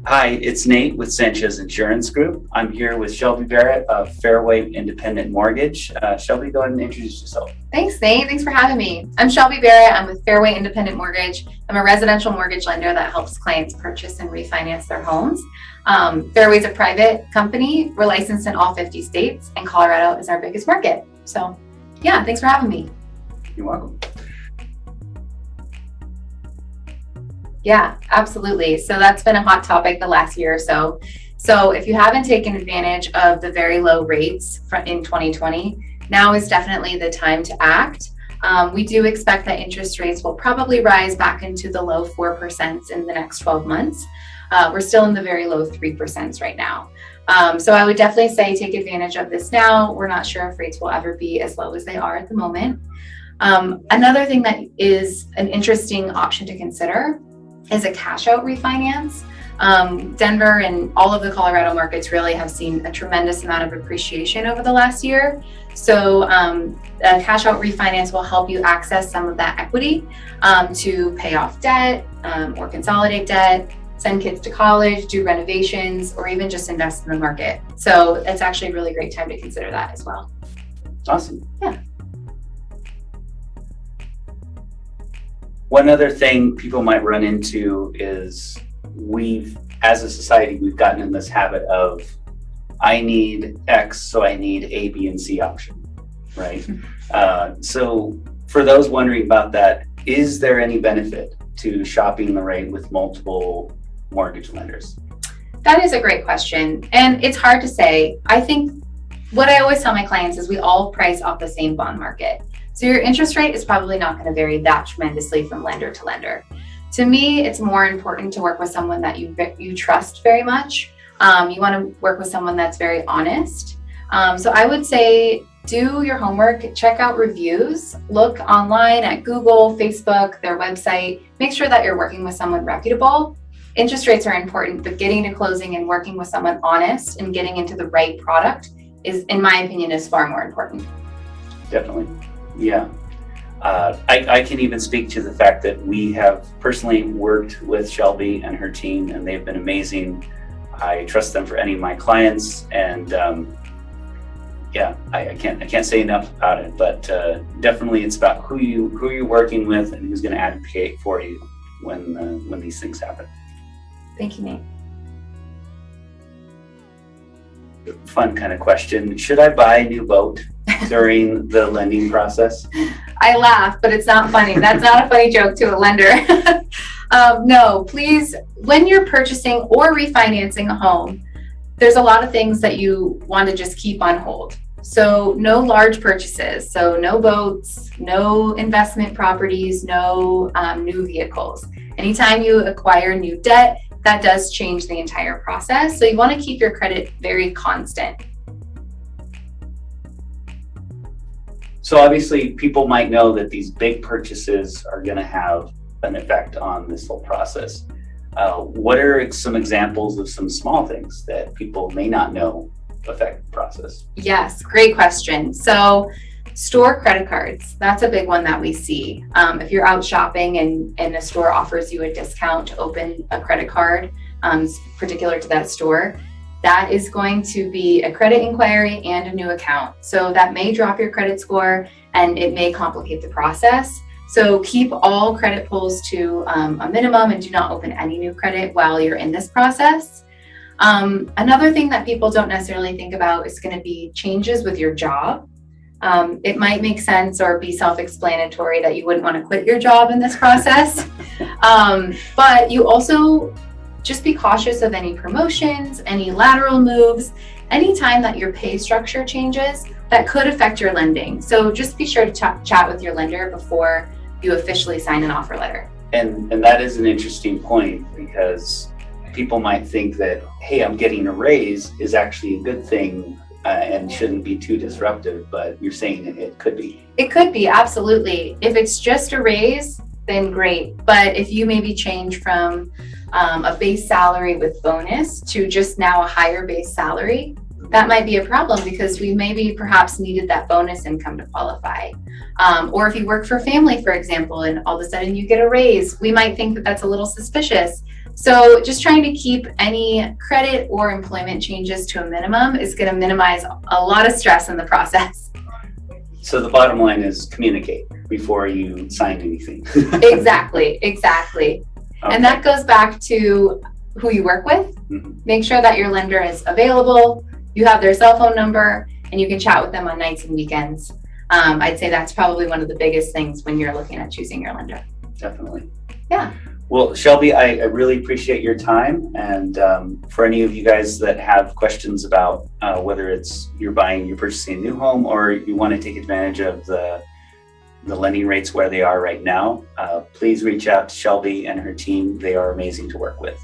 Hi, it's Nate with Sanchez Insurance Group. I'm here with Shelby Barrett of Fairway Independent Mortgage. Shelby, go ahead and introduce yourself. Thanks, Nate. Thanks for having me. I'm Shelby Barrett. I'm with Fairway Independent Mortgage. I'm a residential mortgage lender that helps clients purchase and refinance their homes. Fairway's a private company. We're licensed in all 50 states, and Colorado is our biggest market. So, yeah, thanks for having me. You're welcome. Yeah, absolutely. So that's been a hot topic the last year or so. So if you haven't taken advantage of the very low rates in 2020, now is definitely the time to act. We do expect that interest rates will probably rise back into the low 4% in the next 12 months. We're still in the very low 3% right now. So I would definitely say take advantage of this now. We're not sure if rates will ever be as low as they are at the moment. Another thing that is an interesting option to consider is a cash out refinance. Denver and all of the Colorado markets really have seen a tremendous amount of appreciation over the last year. So a cash out refinance will help you access some of that equity to pay off debt or consolidate debt, send kids to college, do renovations, or even just invest in the market. So it's actually a really great time to consider that as well. Awesome. Yeah. One other thing people might run into is as a society, we've gotten in this habit of, I need X, so I need A, B, and C option, right? So for those wondering about that, is there any benefit to shopping the rate with multiple mortgage lenders? That is a great question. And it's hard to say. I think what I always tell my clients is we all price off the same bond market. So your interest rate is probably not going to vary that tremendously from lender to lender. To me, it's more important to work with someone that you trust very much. You want to work with someone that's very honest. So I would say do your homework, check out reviews, look online at Google, Facebook, their website. Make sure that you're working with someone reputable. Interest rates are important, but getting to closing and working with someone honest and getting into the right product is, in my opinion, is far more important. Definitely. Yeah. I can even speak to the fact that we have personally worked with Shelby and her team, and they've been amazing. I trust them for any of my clients, and I can't say enough about it. But definitely, it's about who you're working with and who's going to advocate for you when these things happen. Thank you, Nate. Fun kind of question: should I buy a new boat during the lending process? I laugh, but it's not funny. That's not a funny joke to a lender. No, please, when you're purchasing or refinancing a home, there's a lot of things that you want to just keep on hold. So no large purchases. So no boats, no investment properties, no new vehicles. Anytime you acquire new debt, that does change the entire process. So you want to keep your credit very constant. So obviously people might know that these big purchases are going to have an effect on this whole process. What are some examples of some small things that people may not know affect the process? Yes, great question. So store credit cards, that's a big one that we see. If you're out shopping and a store offers you a discount to open a credit card, particular to that store, that is going to be a credit inquiry and a new account. So that may drop your credit score and it may complicate the process. So keep all credit pulls to a minimum and do not open any new credit while you're in this process. Another thing that people don't necessarily think about is going to be changes with your job. It might make sense or be self-explanatory that you wouldn't want to quit your job in this process. But you also just be cautious of any promotions, any lateral moves, anytime that your pay structure changes that could affect your lending. So just be sure to chat with your lender before you officially sign an offer letter. And that is an interesting point, because people might think that, hey, I'm getting a raise is actually a good thing and shouldn't be too disruptive, but you're saying it could be. It could be, absolutely. If it's just a raise, then great. But if you maybe change from a base salary with bonus to just now a higher base salary, that might be a problem because we maybe perhaps needed that bonus income to qualify. Or if you work for family, for example, and all of a sudden you get a raise, we might think that that's a little suspicious. So just trying to keep any credit or employment changes to a minimum is going to minimize a lot of stress in the process. So the bottom line is communicate before you sign anything. Exactly. Okay. And that goes back to who you work with. Make sure that your lender is available, you have their cell phone number, and you can chat with them on nights and weekends. I'd say that's probably one of the biggest things when you're looking at choosing your lender. Definitely. Yeah. Well, Shelby, I really appreciate your time. And for any of you guys that have questions about whether it's you're purchasing a new home or you want to take advantage of the lending rates where they are right now, please reach out to Shelby and her team. They are amazing to work with.